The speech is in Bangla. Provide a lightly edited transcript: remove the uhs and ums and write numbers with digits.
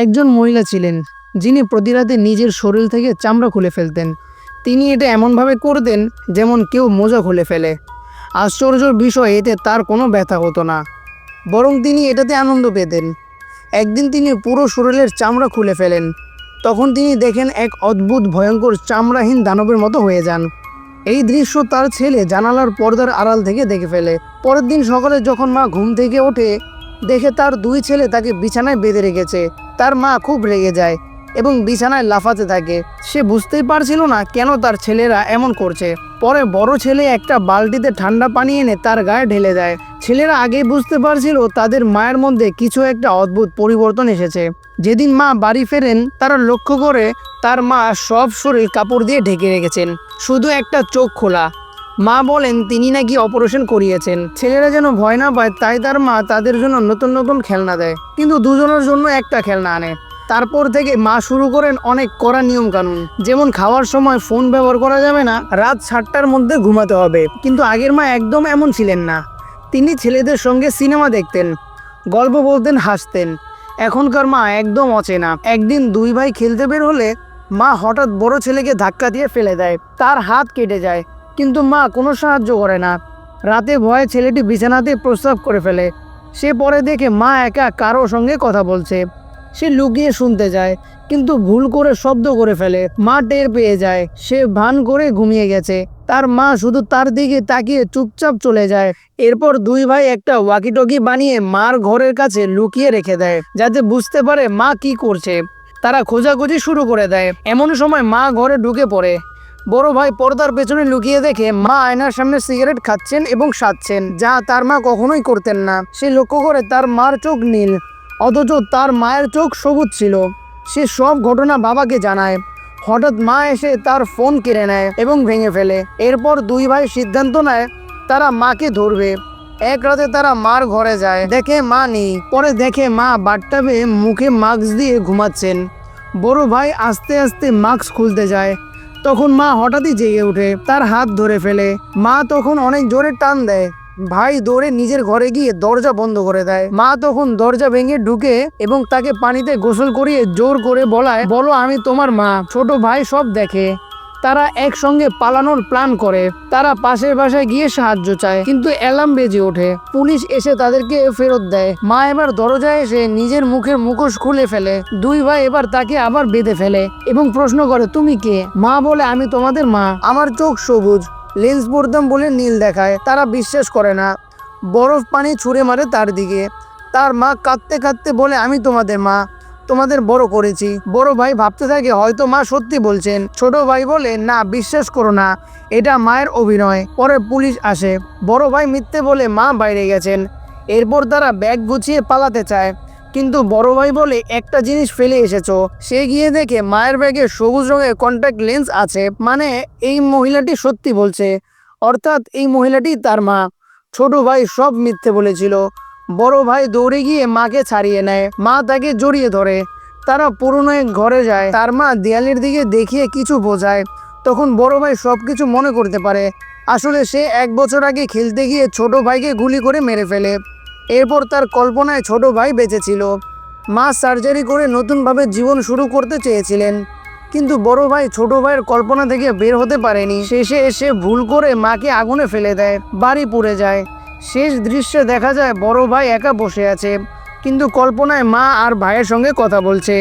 একজন মহিলা ছিলেন যিনি প্রতি রাতে নিজের শরীর থেকে চামড়া খুলে ফেলতেন। তিনি এটা এমনভাবে করতেন যেমন কেউ মোজা খুলে ফেলে। আশ্চর্যের বিষয়, এতে তার কোনো ব্যথা হতো না, বরং তিনি এটাতে আনন্দ পেতেন। একদিন তিনি পুরো শরীরের চামড়া খুলে ফেলেন। তখন তিনি দেখেন এক অদ্ভুত ভয়ঙ্কর চামড়াহীন দানবের মতো হয়ে যান। এই দৃশ্য তার ছেলে জানালার পর্দার আড়াল থেকে দেখে ফেলে। পরের দিন সকালে যখন মা ঘুম থেকে ওঠে, দেখে তার দুই ছেলে তাকে বিছানায় বেঁধে রেখেছে। তার মা খুব রেগে যায় এবং বিছানায় লাফাতে থাকে। সে বুঝতেই পারছিল না কেন তার ছেলেরা এমন করছে। পরে বড় ছেলে একটা বালতিতে ঠান্ডা পানি এনে তার গায়ে ঢেলে দেয়। ছেলেরা আগেই বুঝতে পারছিল তাদের মায়ের মধ্যে কিছু একটা অদ্ভুত পরিবর্তন এসেছে। যেদিন মা বাড়ি ফেরেন, তারা লক্ষ্য করে তার মা সব শরীর কাপড় দিয়ে ঢেকে রেখেছেন, শুধু একটা চোখ খোলা। মা বলেন তিনি নাকি অপারেশন করিয়েছেন। ছেলেরা যেন ভয় না পায় তাই তার মা তাদের জন্য নতুন নতুন খেলনা দেয়, কিন্তু দুজনের জন্য একটা খেলনা আনে। তারপর থেকে মা শুরু করেন অনেক কড়া নিয়ম কানুন, যেমন খাওয়ার সময় ফোন ব্যবহার করা যাবে না, রাত 7টার মধ্যে ঘুমাতে হবে। কিন্তু আগের মা একদম এমন ছিলেন না। তিনি ছেলেদের সঙ্গে সিনেমা দেখতেন, গল্প বলতেন, হাসতেন। এখনকার মা একদম অচেনা। একদিন দুই ভাই খেলতে বের হলে মা হঠাৎ বড় ছেলেকে ধাক্কা দিয়ে ফেলে দেয়। তার হাত কেটে যায়, কিন্তু মা কোনো সাহায্য করে না। রাতে ভয়ে ছেলেটি বিছানাতে প্রস্রাব করে ফেলে। সে পরে দেখে মা একা কারো সঙ্গে কথা বলছে। সে লুকিয়ে শুনতে যায়, কিন্তু ভুল করে শব্দ করে ফেলে। মা টের পেয়ে যায়, সে ভান করে ঘুমিয়ে গেছে। তার মা শুধু তার দিকে তাকিয়ে চুপচাপ চলে যায়। এরপর দুই ভাই একটা ওয়াকিটকি বানিয়ে মার ঘরের কাছে লুকিয়ে রেখে দেয়, যাতে বুঝতে পারে মা কি করছে। তারা খোঁজাখুঁজি শুরু করে দেয়। এমন সময় মা ঘরে ঢুকে পড়ে। বড় ভাই পর্দার পেছনে লুকিয়ে দেখে মা আয়নার সামনে সিগারেট খাচ্ছেন এবং সাজছেন, যা তার মা কখনোই করতেন না। সে লক্ষ্য করে তার মার চোখ নীল, অথচ তার মায়ের চোখ সবুজ ছিল। সে সব ঘটনা বাবাকে জানায়। হঠাৎ মা এসে তার ফোন কেড়ে নেয় এবং ভেঙে ফেলে। এরপর দুই ভাই সিদ্ধান্ত নেয় তারা মাকে ধরবে। এক রাতে তারা মার ঘরে যায়, দেখে মা নেই। পরে দেখে মা বাথটাবে মুখে মাস্ক দিয়ে ঘুমাচ্ছেন। বড় ভাই আস্তে আস্তে মাস্ক খুলতে যায়। তখন মা হঠাৎই জেগে ওঠে, তার হাত ধরে ফেলে। মা তখন অনেক জোরে টান দেয়। ভাই দৌড়ে নিজের ঘরে গিয়ে দরজা বন্ধ করে দেয়। মা তখন দরজা ভেঙে ঢুকে এবং তাকে পানিতে গোসল করিয়ে জোর করে বলো আমি তোমার মা। ছোট ভাই সব দেখে। তারা একসঙ্গে পালানোর প্ল্যান করে। তারা পাশের বাসায় গিয়ে সাহায্য চায়, কিন্তু অ্যালার্ম বেজে ওঠে। পুলিশ এসে তাদেরকে ফেরত দেয়। মা এবার দরজায় এসে নিজের মুখের মুখোশ খুলে ফেলে। দুই ভাই এবার তাকে আবার বেঁধে ফেলে এবং প্রশ্ন করে, তুমি কে? মা বলে, আমি তোমাদের মা। আমার চোখ সবুজ, লেন্স পরতাম বলে নীল দেখায়। তারা বিশ্বাস করে না, বরফ পানি ছুঁড়ে মারে তার দিকে। তার মা কাঁদতে কাঁদতে বলে, আমি তোমাদের মা, তোমাদের বড় করেছি। বড় ভাই ভাবতে থাকে হয়তো মা সত্যি বলছেন। ছোট ভাই বলে, না, বিশ্বাস করো না, এটা মায়ের অভিনয়। পরে পুলিশ আসে। বড় ভাই মিথ্যে বলে মা বাইরে গেছেন। এরপর তারা ব্যাগ গুছিয়ে পালাতে চায়, কিন্তু বড় ভাই বলে, একটা জিনিস ফেলে এসেছো। সে গিয়ে দেখে মায়ের ব্যাগে সবুজ রঙের কন্ট্যাক্ট লেন্স আছে। মানে এই মহিলাটি সত্যি বলছে, অর্থাৎ এই মহিলাটি তার মা। ছোট ভাই সব মিথ্যে বলেছিল। বড় ভাই দৌড়ে গিয়ে মাকে ছাড়িয়ে নেয়। মা তাকে জড়িয়ে ধরে। তারা পুরনো এক ঘরে যায়। তার মা দেয়ালের দিকে দেখিয়ে কিছু বোঝায়। তখন বড় ভাই সবকিছু মনে করতে পারে। আসলে সে 1 বছর আগে খেলতে গিয়ে ছোট ভাইকে গুলি করে মেরে ফেলে। এরপর তার কল্পনায় ছোট ভাই বেঁচে ছিল। মা সার্জারি করে নতুনভাবে জীবন শুরু করতে চেয়েছিলেন, কিন্তু বড় ভাই ছোট ভাইয়ের কল্পনা থেকে বের হতে পারেনি। শেষে এসে ভুল করে মাকে আগুনে ফেলে দেয়। বাড়ি পুড়ে যায়। শেষ দৃশ্যে দেখা যায় বড় ভাই একা বসে আছে, কিন্তু কল্পনায় মা আর ভাইয়ের সঙ্গে কথা বলছে।